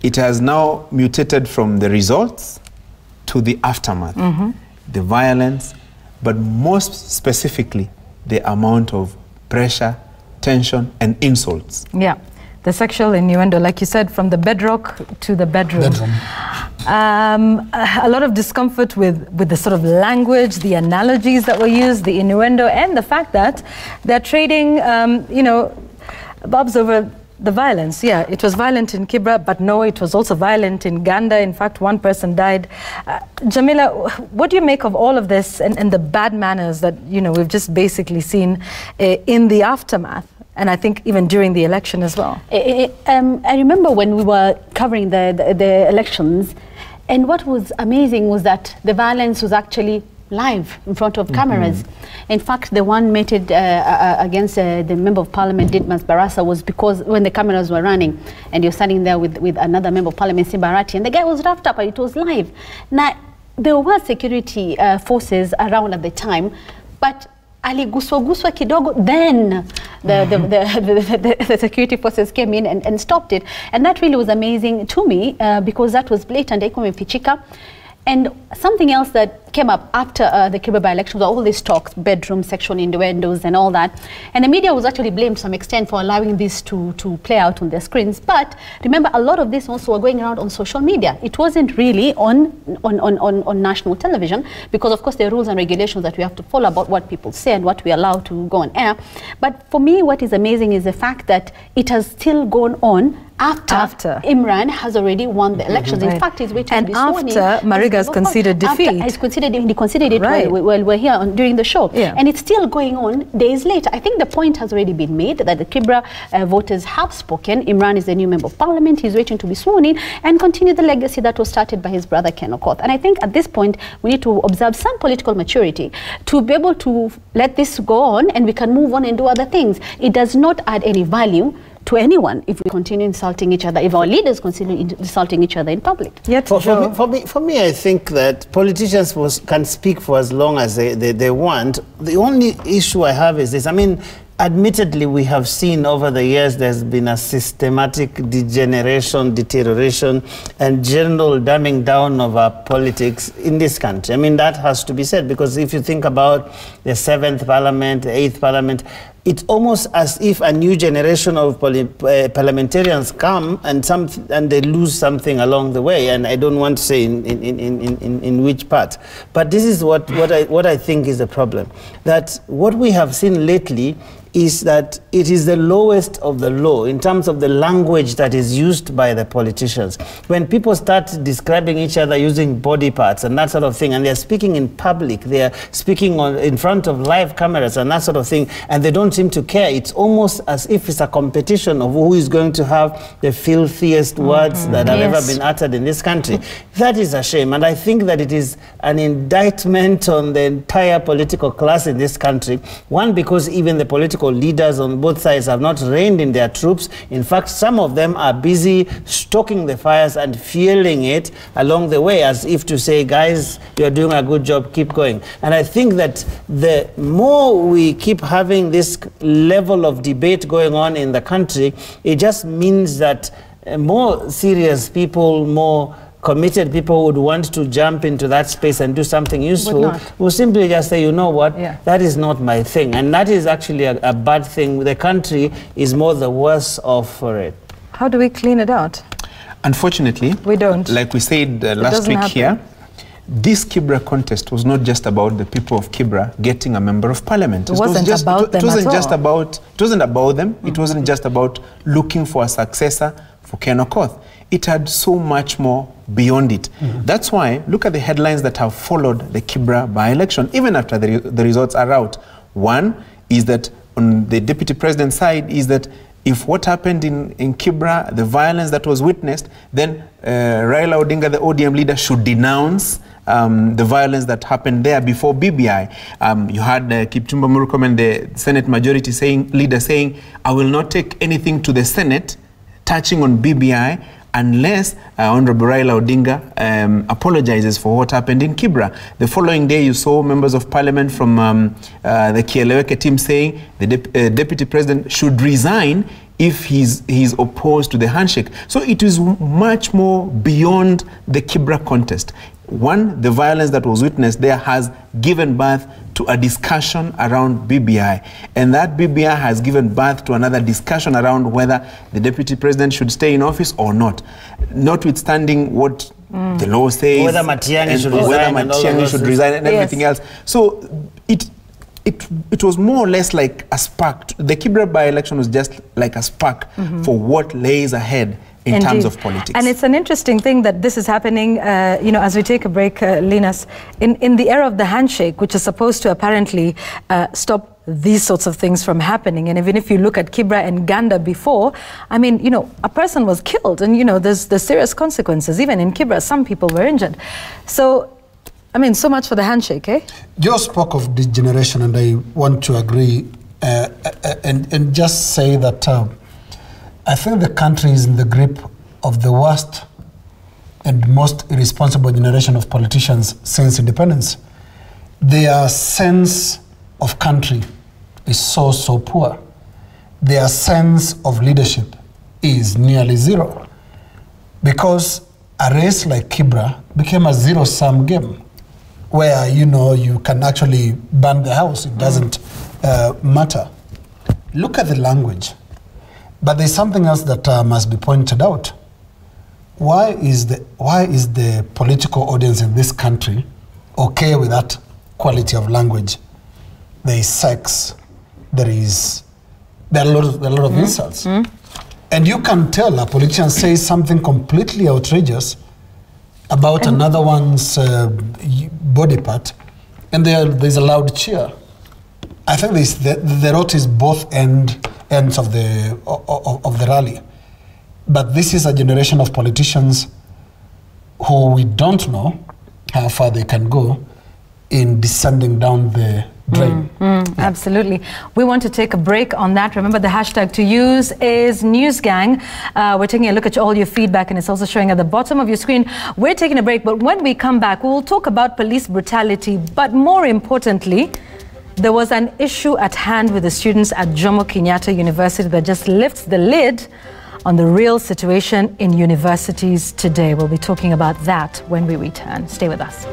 it has now mutated from the results to the aftermath, the violence, but most specifically, the amount of pressure, tension, and insults. Yeah, the sexual innuendo, like you said, from the bedrock to the bedroom. A lot of discomfort with the sort of language, the analogies that were used, the innuendo, and the fact that they're trading, you know, bobs over the violence. Yeah, it was violent in Kibra, but no, it was also violent in Ganda. In fact, one person died. Jamila, what do you make of all of this and the bad manners that, you know, we've just basically seen in the aftermath? And I think even during the election as well. I remember when we were covering the elections, and what was amazing was that the violence was actually live in front of cameras. In fact, the one meted against the Member of Parliament, Didmas Barasa, was because when the cameras were running and you're standing there with another Member of Parliament, Simbarati, and the guy was wrapped up and it was live. Now, there were security forces around at the time, but aliguswa kidogo, then the security forces came in and stopped it. And that really was amazing to me because that was blatant. And something else that came up after the Kibra by-election was all these talks, bedroom, sexual innuendos and all that. And the media was actually blamed to some extent for allowing this to play out on their screens. But remember, a lot of this also were going around on social media. It wasn't really on national television because, of course, there are rules and regulations that we have to follow about what people say and what we allow to go on air. But for me, what is amazing is the fact that it has still gone on after Imran has already won the elections. In fact, he's waiting to be sworn in. And after Mariga's conceded defeat. He conceded it while we're here during the show. Yeah. And it's still going on days later. I think the point has already been made that the Kibra voters have spoken. Imran is the new Member of Parliament. He's waiting to be sworn in and continue the legacy that was started by his brother Ken Okoth. And I think at this point, we need to observe some political maturity to be able to let this go on and we can move on and do other things. It does not add any value to anyone if we continue insulting each other, if our leaders continue insulting each other in public. Yet, for me, I think that politicians can speak for as long as they want. The only issue I have is this. I mean, admittedly, we have seen over the years there's been a systematic degeneration, deterioration, and general dumbing down of our politics in this country. I mean, that has to be said, because if you think about the 7th Parliament, the 8th Parliament, it's almost as if a new generation of parliamentarians come and they lose something along the way, and I don't want to say in which part. But this is what I think is the problem. That what we have seen lately is that it is the lowest of the low in terms of the language that is used by the politicians. When people start describing each other using body parts and that sort of thing, and they're speaking in public, they're speaking in front of live cameras and that sort of thing, and they don't seem to care. It's almost as if it's a competition of who is going to have the filthiest words that have ever been uttered in this country. That is a shame, and I think that it is an indictment on the entire political class in this country. One, because even the political leaders on both sides have not reined in their troops. In fact, some of them are busy stoking the fires and fueling it along the way, as if to say, guys, you're doing a good job, keep going. And I think that the more we keep having this level of debate going on in the country, it just means that more serious people, more committed people would want to jump into that space and do something useful, will simply just say, you know what, that is not my thing. And that is actually a bad thing. The country is more the worse off for it. How do we clean it out? Unfortunately, we don't. Like we said last week here, this Kibra contest was not just about the people of Kibra getting a member of parliament. It wasn't about them. It wasn't just about. It wasn't about them. It wasn't just about looking for a successor for Ken Okoth. It had so much more beyond it. That's why, look at the headlines that have followed the Kibra by-election, even after the results are out. One is that on the deputy president's side is that if what happened in Kibra, the violence that was witnessed, then Raila Odinga, the ODM leader, should denounce the violence that happened there before BBI. You had Kipchumba Murkomen, the Senate majority leader saying, I will not take anything to the Senate touching on BBI unless Honorable Raila Odinga apologizes for what happened in Kibra. The following day, you saw members of parliament from the Kieleweke team saying the deputy president should resign if he's opposed to the handshake. So it is much more beyond the Kibra contest. One, the violence that was witnessed there has given birth to a discussion around BBI. And that BBI has given birth to another discussion around whether the deputy president should stay in office or not. Notwithstanding what the law says. Whether Matiang'i should resign and everything else. So it was more or less like a spark. The Kibra by-election was just like a spark for what lays ahead in terms of politics. And it's an interesting thing that this is happening, you know, as we take a break, Linus, in the era of the handshake, which is supposed to apparently stop these sorts of things from happening. And even if you look at Kibra and Ganda before, I mean, you know, a person was killed and, you know, there's serious consequences. Even in Kibra, some people were injured. So, I mean, so much for the handshake, eh? Joe spoke of this generation, and I want to agree and just say that I think the country is in the grip of the worst and most irresponsible generation of politicians since independence. Their sense of country is so poor. Their sense of leadership is nearly zero, because a race like Kibra became a zero-sum game where, you know, you can actually burn the house. It doesn't matter. Look at the language. But there's something else that must be pointed out. Why is the political audience in this country okay with that quality of language? There is sex. There are a lot of insults. And you can tell a politician says something completely outrageous about another one's body part, and there's a loud cheer. I think the rot is both ends of the rally. But this is a generation of politicians who we don't know how far they can go in descending down the drain. Absolutely. We want to take a break on that. Remember, the hashtag to use is NewsGang. We're taking a look at all your feedback, and it's also showing at the bottom of your screen. We're taking a break, but when we come back, we'll talk about police brutality, but more importantly, there was an issue at hand with the students at Jomo Kenyatta University that just lifts the lid on the real situation in universities today. We'll be talking about that when we return. Stay with us.